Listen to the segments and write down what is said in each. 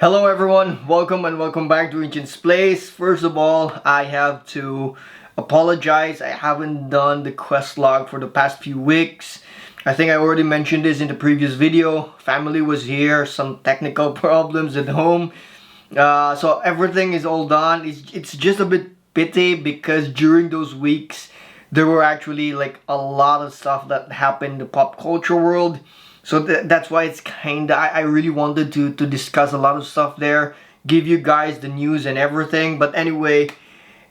Hello everyone, welcome and welcome back to NCHANZPLACE. First of all, I have to apologize. I haven't done the quest log for the past few weeks. I think I already mentioned this in the previous video. Family was here, some technical problems at home. So everything is all done. It's just a bit pity because during those weeks, there were actually like a lot of stuff that happened in the pop culture world. So that's why it's kinda, I really wanted to discuss a lot of stuff there, give you guys the news and everything. But anyway,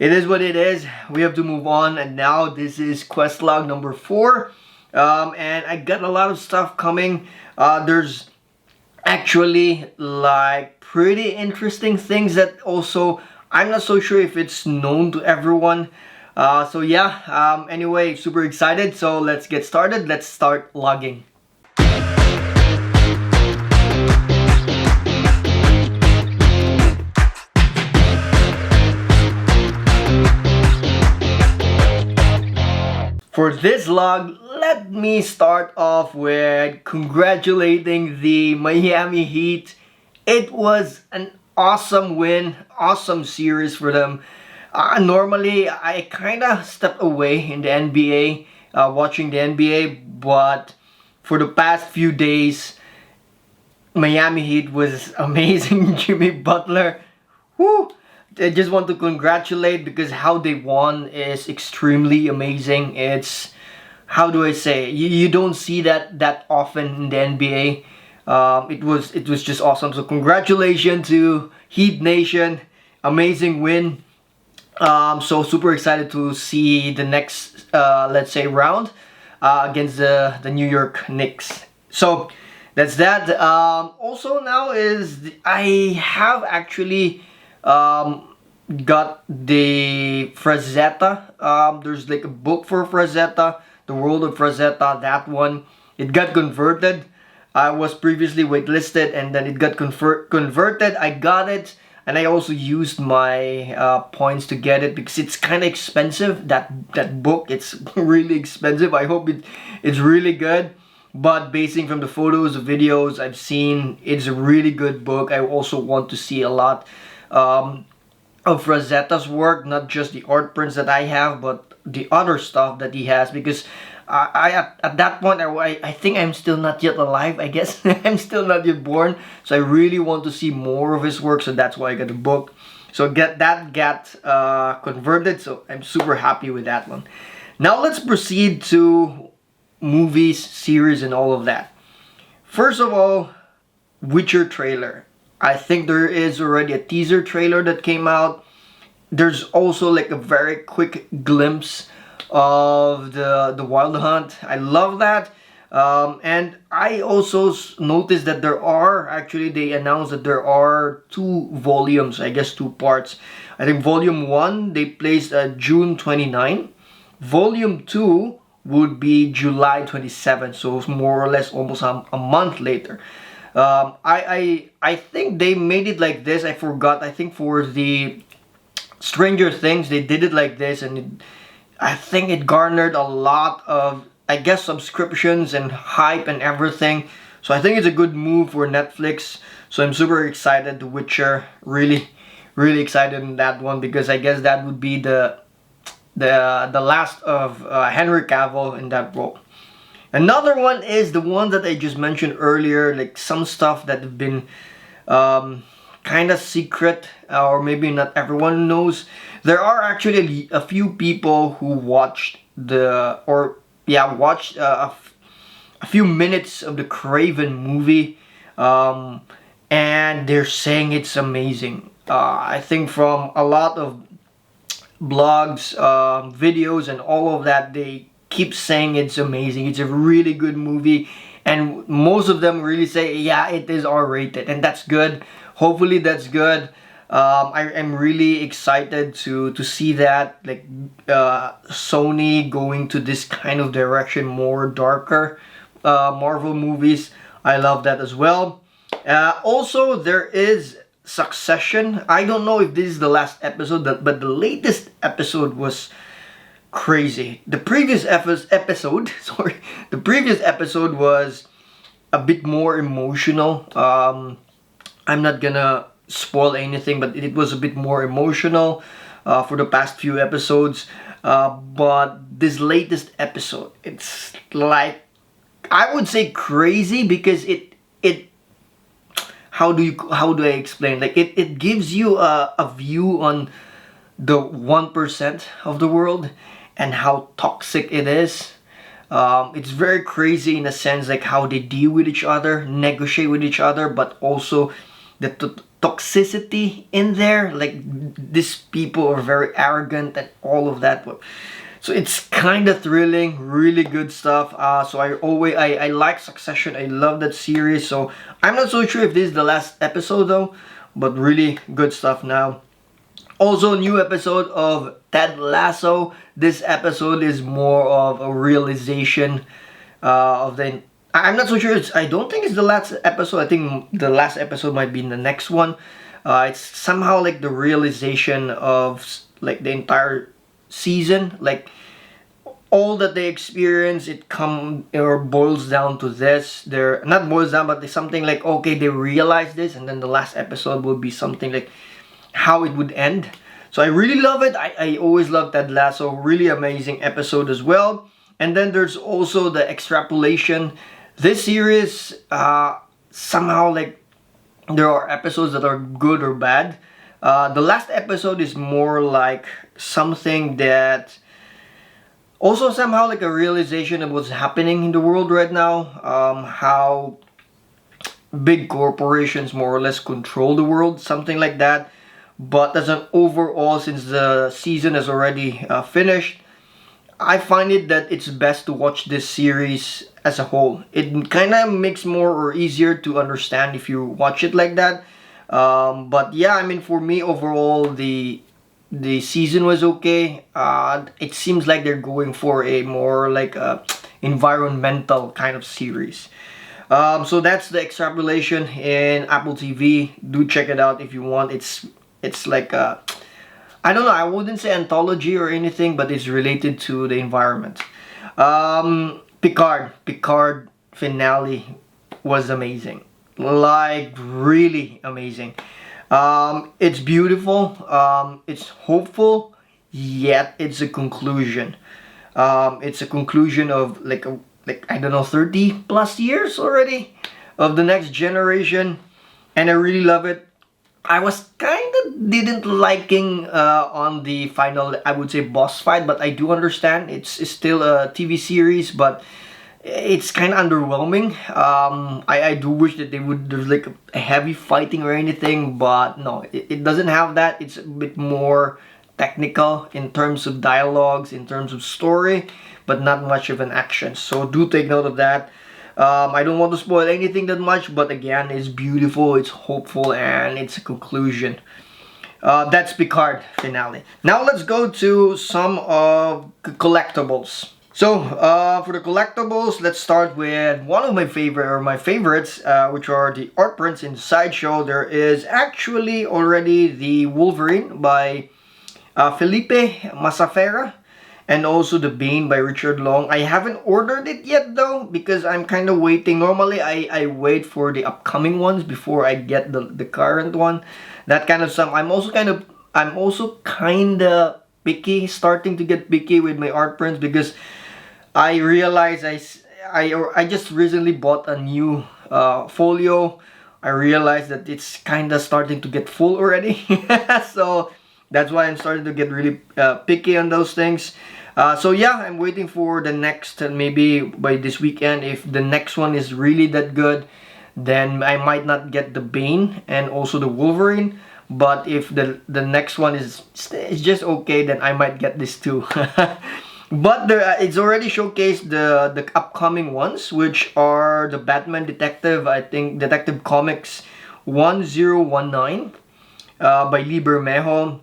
it is what it is. We have to move on, and now this is quest log number 4. And I got a lot of stuff coming. There's actually like pretty interesting things that also I'm not so sure if it's known to everyone. So yeah, anyway, super excited. So let's get started. Let's start logging. For this log, let me start off with congratulating the Miami Heat. It was an awesome win, awesome series for them. Normally, I kind of stepped away in the NBA, watching the NBA, but for the past few days, Miami Heat was amazing. Jimmy Butler, whoo! I just want to congratulate because how they won is extremely amazing. It's, how do I say, you don't see that often in the NBA. It was just awesome. So congratulations to Heat Nation, amazing win. So super excited to see the next let's say round against the New York Knicks. So that's that. Also now is I have actually got the Rosetta. There's like a book for Rosetta, the world of Rosetta. That one, it got converted. I was previously waitlisted and then it got converted. I got it, and I also used my points to get it because it's kind of expensive. That book, it's really expensive. I hope it's really good. But basing from the photos, the videos I've seen, it's a really good book. I also want to see a lot of Rosetta's work, not just the art prints that I have, but the other stuff that he has, because at that point I think I'm still not yet alive, I guess. I'm still not yet born, so I really want to see more of his work, so that's why I got the book. So got converted, so I'm super happy with that one. Now let's proceed to movies, series, and all of that. First of all, Witcher trailer. I think there is already a teaser trailer that came out. There's also like a very quick glimpse of the Wild Hunt. I love that. And I also noticed that there are, actually they announced that there are 2 volumes, I guess 2 parts. I think volume 1 they placed June 29. Volume 2 would be July 27, so it's more or less almost a month later. I think they made it like this. I forgot. I think for the Stranger Things they did it like this, and I think it garnered a lot of, I guess, subscriptions and hype and everything. So I think it's a good move for Netflix. So I'm super excited. The Witcher, really excited in that one, because I guess that would be the last of Henry Cavill in that role. Another one is the one that I just mentioned earlier, like some stuff that have been kind of secret, or maybe not everyone knows. There are actually a few people who watched watched a few minutes of the Kraven movie, and they're saying it's amazing. I think from a lot of blogs, videos, and all of that, they keep saying it's amazing. It's a really good movie, and most of them really say, yeah, it is R-rated, and that's good. Hopefully that's good. I am really excited to see that, like Sony going to this kind of direction, more darker Marvel movies. I love that as well. Also, there is Succession. I don't know if this is the last episode, but the latest episode was crazy. The previous episode was a bit more emotional. I'm not gonna spoil anything, but it was a bit more emotional for the past few episodes. But this latest episode, it's like, I would say crazy, because it how do I explain? Like, it gives you a view on the 1% of the world and how toxic it is. It's very crazy in a sense, like how they deal with each other, negotiate with each other, but also the toxicity in there. Like, these people are very arrogant and all of that. So it's kind of thrilling, really good stuff. So I like Succession. I love that series. So I'm not so sure if this is the last episode though, but really good stuff now. Also, new episode of Ted Lasso. This episode is more of a realization of the. I'm not so sure. I don't think it's the last episode. I think the last episode might be in the next one. It's somehow like the realization of like the entire season, like all that they experience. It boils down to this. They're not boils down, but it's something like, okay, they realize this, and then the last episode will be something like how it would end. So I really love it. I always love Ted Lasso. Really amazing episode as well. And then there's also the extrapolation. This series, somehow, like, there are episodes that are good or bad. The last episode is more like something that also somehow like a realization of what's happening in the world right now. How big corporations more or less control the world, something like that. But as an overall, since the season is already finished, I find it that it's best to watch this series as a whole. It kind of makes more or easier to understand if you watch it like that. But yeah, I mean, for me overall, the season was okay. It seems like they're going for a more like a environmental kind of series. So that's the extrapolation in Apple TV. Do check it out if you want. It's like a, I don't know, I wouldn't say anthology or anything, but it's related to the environment. Picard Finale was amazing. Like, really amazing. It's beautiful. It's hopeful, yet it's a conclusion. It's a conclusion of like I don't know, 30 plus years already of the next generation, and I really love it. I was kind of didn't liking on the final, I would say, boss fight, but I do understand it's still a TV series, but it's kind of underwhelming. I do wish that there's like a heavy fighting or anything, but no, it doesn't have that. It's a bit more technical in terms of dialogues, in terms of story, but not much of an action. So do take note of that. I don't want to spoil anything that much, but again, it's beautiful, it's hopeful, and it's a conclusion. That's Picard Finale. Now let's go to some of the collectibles. So for the collectibles, let's start with one of my favorites, which are the art prints in Sideshow. There is actually already the Wolverine by Felipe Masafera, and also the Bane by Richard Long. I haven't ordered it yet though, because I'm kind of waiting. Normally I wait for the upcoming ones before I get the current one. That kind of stuff. I'm also kind of picky, starting to get picky with my art prints, because I realize I just recently bought a new folio. I realized that it's kind of starting to get full already. So that's why I'm starting to get really picky on those things. So yeah, I'm waiting for the next, maybe by this weekend. If the next one is really that good, then I might not get the Bane and also the Wolverine. But if the next one is just okay, then I might get this too. But it's already showcased the upcoming ones, which are the Batman Detective, I think Detective Comics 1019 by Lee Bermejo.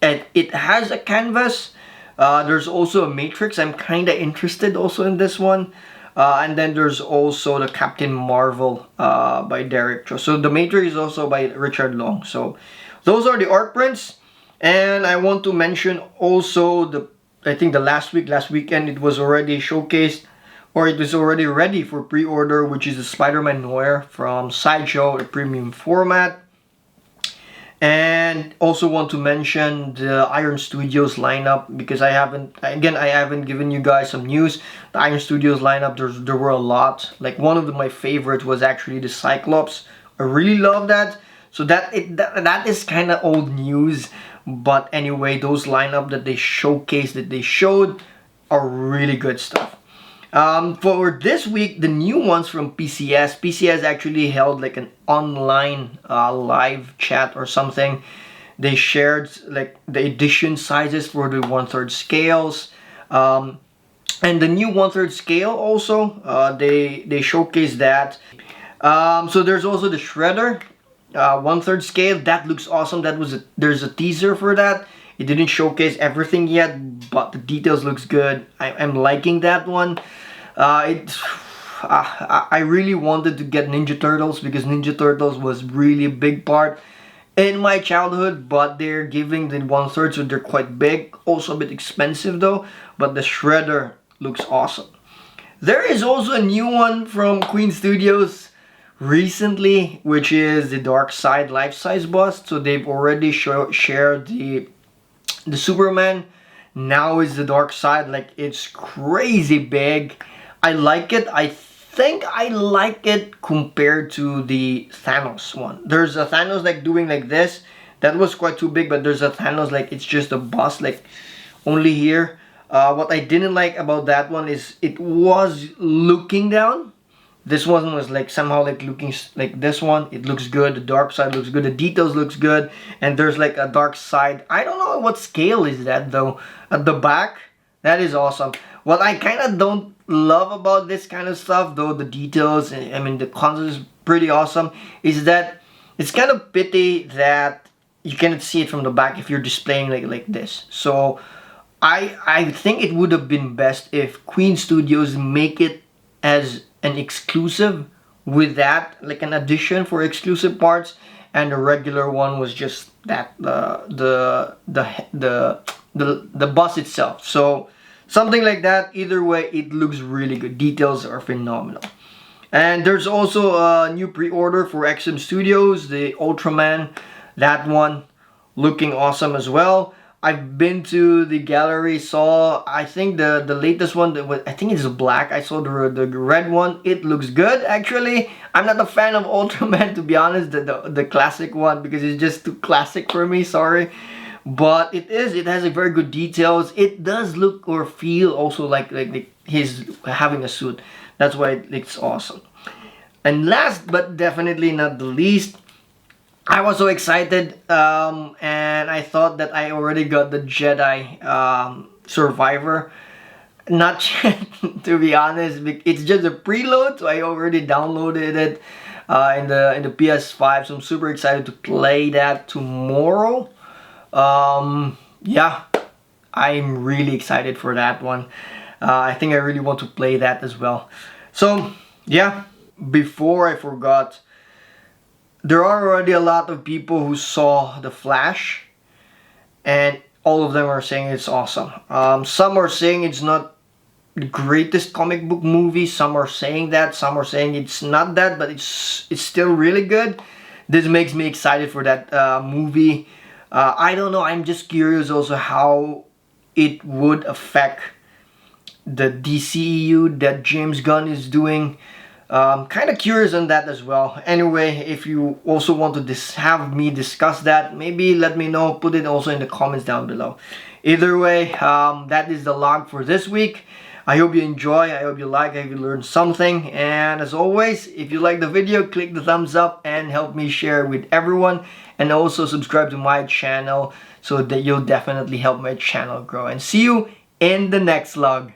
And it has a canvas. There's also a Matrix. I'm kind of interested also in this one. And then there's also the Captain Marvel by Derek Cho. So the Matrix is also by Richard Long. So those are the art prints. And I want to mention also I think the last weekend, it was already showcased, or it was already ready for pre-order, which is the Spider-Man Noir from Sideshow, a premium format. And also want to mention the Iron Studios lineup, because I haven't given you guys some news. The Iron Studios lineup, there were a lot. Like one of my favorites was actually the Cyclops. I really love that. So that is kind of old news, but anyway, those lineup that they showcased, that they showed, are really good stuff. For this week, the new ones from PCS actually held like an online live chat or something. They shared like the edition sizes for the 1/3 scales, and the new 1/3 scale also. They showcased that. So there's also the Shredder 1/3 scale. That looks awesome. There's a teaser for that. It didn't showcase everything yet, but the details looks good. I'm liking that one. I really wanted to get Ninja Turtles, because Ninja Turtles was really a big part in my childhood, but they're giving the 1/3, so they're quite big. Also a bit expensive though, but the Shredder looks awesome. There is also a new one from Queen Studios recently, which is the Darkside life-size bust. So they've already shared the Superman. Now is the Darkseid. Like, it's crazy big. I like it. I think I like it compared to the Thanos one. There's a Thanos like doing like this. That was quite too big, but there's a Thanos like it's just a bust, like only here. What I didn't like about that one is it was looking down. This one was like somehow like looking like this one. It looks good. The Darkside looks good. The details looks good. And there's like a Darkside. I don't know what scale is that though. At the back, that is awesome. What I kind of don't love about this kind of stuff, though the details, I mean the concept is pretty awesome, is that it's kind of pity that you cannot see it from the back if you're displaying like this. So I think it would have been best if Queen Studios make it as an exclusive with that, like an addition for exclusive parts, and the regular one was just that the bus itself. So something like that. Either way, it looks really good. Details are phenomenal. And there's also a new pre-order for XM Studios, the Ultraman. That one looking awesome as well. I've been to the gallery, saw I think the latest one that was, I think it's black. I saw the red one. It looks good actually. I'm not a fan of Ultraman, to be honest, the classic one, because it's just too classic for me, sorry. But it has a very good details. It does look or feel also like he's having a suit. That's why it's awesome. And last but definitely not the least, I was so excited, and I thought that I already got the Jedi Survivor. Not yet, to be honest. It's just a preload, so I already downloaded it in the PS5. So I'm super excited to play that tomorrow. Yeah, I'm really excited for that one. I think I really want to play that as well. So yeah, before I forgot, there are already a lot of people who saw The Flash, and all of them are saying it's awesome. Some are saying it's not the greatest comic book movie. Some are saying that. Some are saying it's not that, but it's still really good. This makes me excited for that movie. I don't know. I'm just curious also how it would affect the DCEU that James Gunn is doing. Kind of curious on that as well. Anyway, if you also want to have me discuss that, maybe let me know. Put it also in the comments down below. Either way, that is the log for this week. I hope you enjoy. I hope you like. I hope you learned something. And as always, if you like the video, click the thumbs up and help me share with everyone. And also subscribe to my channel so that you'll definitely help my channel grow. And see you in the next vlog.